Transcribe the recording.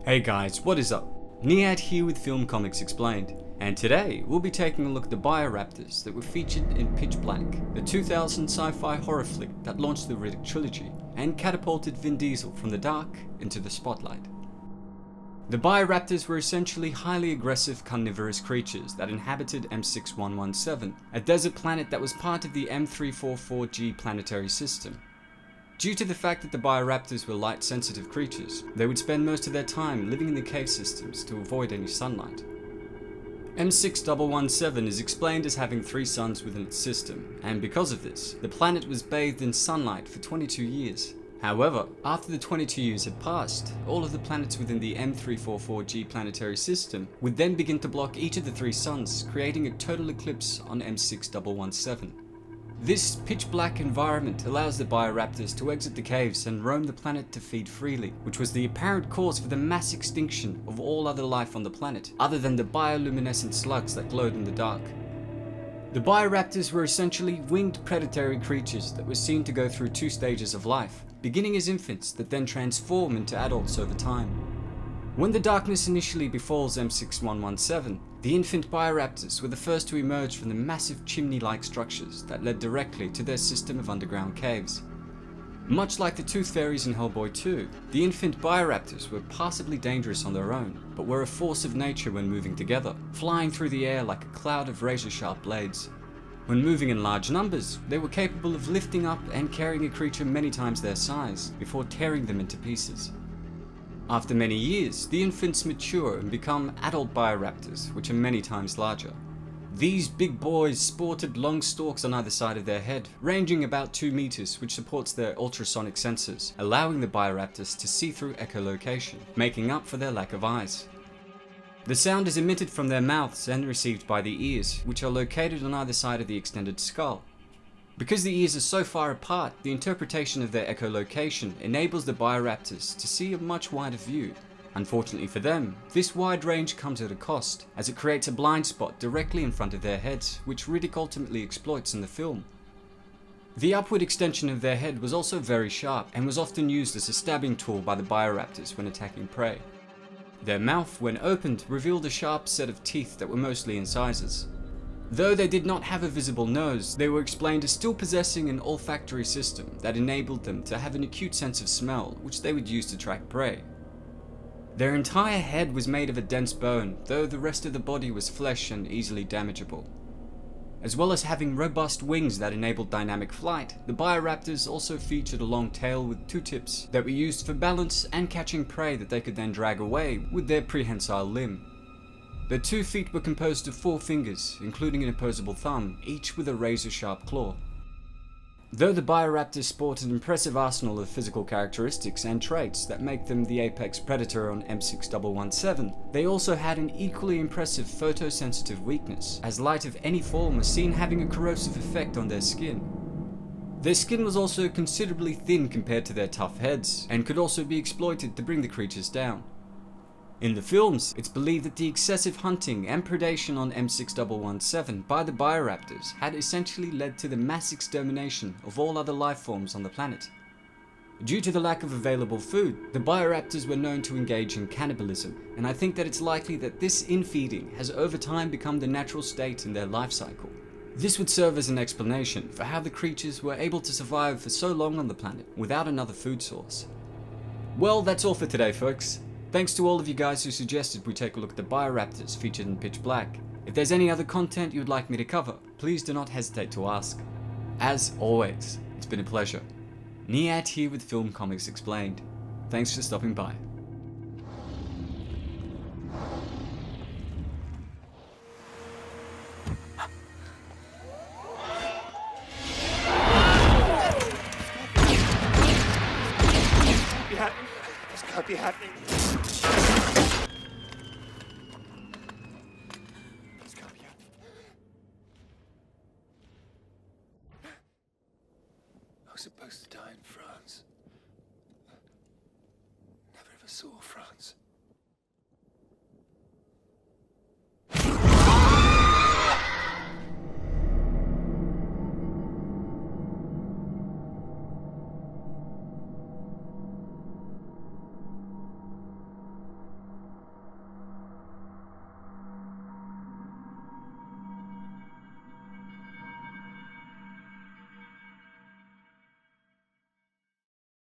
Hey guys, what is up? Niyat here with Film Comics Explained, and today we'll be taking a look at the BIORAPTORS that were featured in Pitch Black, the 2000 sci-fi horror flick that launched the Riddick trilogy and catapulted Vin Diesel from the dark into the spotlight. The BIORAPTORS were essentially highly aggressive carnivorous creatures that inhabited M6117, a desert planet that was part of the M344G planetary system. Due to the fact that the BIORAPTORS were light-sensitive creatures, they would spend most of their time living in the cave systems to avoid any sunlight. M6117 is explained as having 3 suns within its system, and because of this, the planet was bathed in sunlight for 22 years. However, after the 22 years had passed, all of the planets within the M344G planetary system would then begin to block each of the 3 suns, creating a total eclipse on M6117. This pitch-black environment allows the BIORAPTORS to exit the caves and roam the planet to feed freely, which was the apparent cause for the mass extinction of all other life on the planet, other than the bioluminescent slugs that glowed in the dark. The BIORAPTORS were essentially winged predatory creatures that were seen to go through 2 stages of life, beginning as infants that then transform into adults over time. When the darkness initially befalls M6117, the infant BIORAPTORS were the first to emerge from the massive chimney-like structures that led directly to their system of underground caves. Much like the Tooth Fairies in Hellboy 2, the infant BIORAPTORS were passably dangerous on their own, but were a force of nature when moving together, flying through the air like a cloud of razor-sharp blades. When moving in large numbers, they were capable of lifting up and carrying a creature many times their size, before tearing them into pieces. After many years, the infants mature and become adult BIORAPTORS, which are many times larger. These big boys sported long stalks on either side of their head, ranging about 2 meters, which supports their ultrasonic sensors, allowing the BIORAPTORS to see through echolocation, making up for their lack of eyes. The sound is emitted from their mouths and received by the ears, which are located on either side of the extended skull. Because the ears are so far apart, the interpretation of their echolocation enables the BIORAPTORS to see a much wider view. Unfortunately for them, this wide range comes at a cost, as it creates a blind spot directly in front of their heads, which Riddick ultimately exploits in the film. The upward extension of their head was also very sharp, and was often used as a stabbing tool by the BIORAPTORS when attacking prey. Their mouth, when opened, revealed a sharp set of teeth that were mostly incisors. Though they did not have a visible nose, they were explained as still possessing an olfactory system that enabled them to have an acute sense of smell, which they would use to track prey. Their entire head was made of a dense bone, though the rest of the body was flesh and easily damageable. As well as having robust wings that enabled dynamic flight, the BIORAPTORS also featured a long tail with 2 tips that were used for balance and catching prey that they could then drag away with their prehensile limb. Their 2 feet were composed of 4 fingers, including an opposable thumb, each with a razor-sharp claw. Though the BIORAPTORS sport an impressive arsenal of physical characteristics and traits that make them the apex predator on M6117, they also had an equally impressive photosensitive weakness, as light of any form was seen having a corrosive effect on their skin. Their skin was also considerably thin compared to their tough heads, and could also be exploited to bring the creatures down. In the films, it's believed that the excessive hunting and predation on M6117 by the BIORAPTORS had essentially led to the mass extermination of all other life forms on the planet. Due to the lack of available food, the BIORAPTORS were known to engage in cannibalism, and I think that it's likely that this infeeding has over time become the natural state in their life cycle. This would serve as an explanation for how the creatures were able to survive for so long on the planet without another food source. Well, that's all for today, folks. Thanks to all of you guys who suggested we take a look at the BIORAPTORS featured in Pitch Black. If there's any other content you would like me to cover, please do not hesitate to ask. As always, it's been a pleasure. Niyat here with Film Comics Explained. Thanks for stopping by. This can't be happening. I was supposed to die in France. Never ever saw France.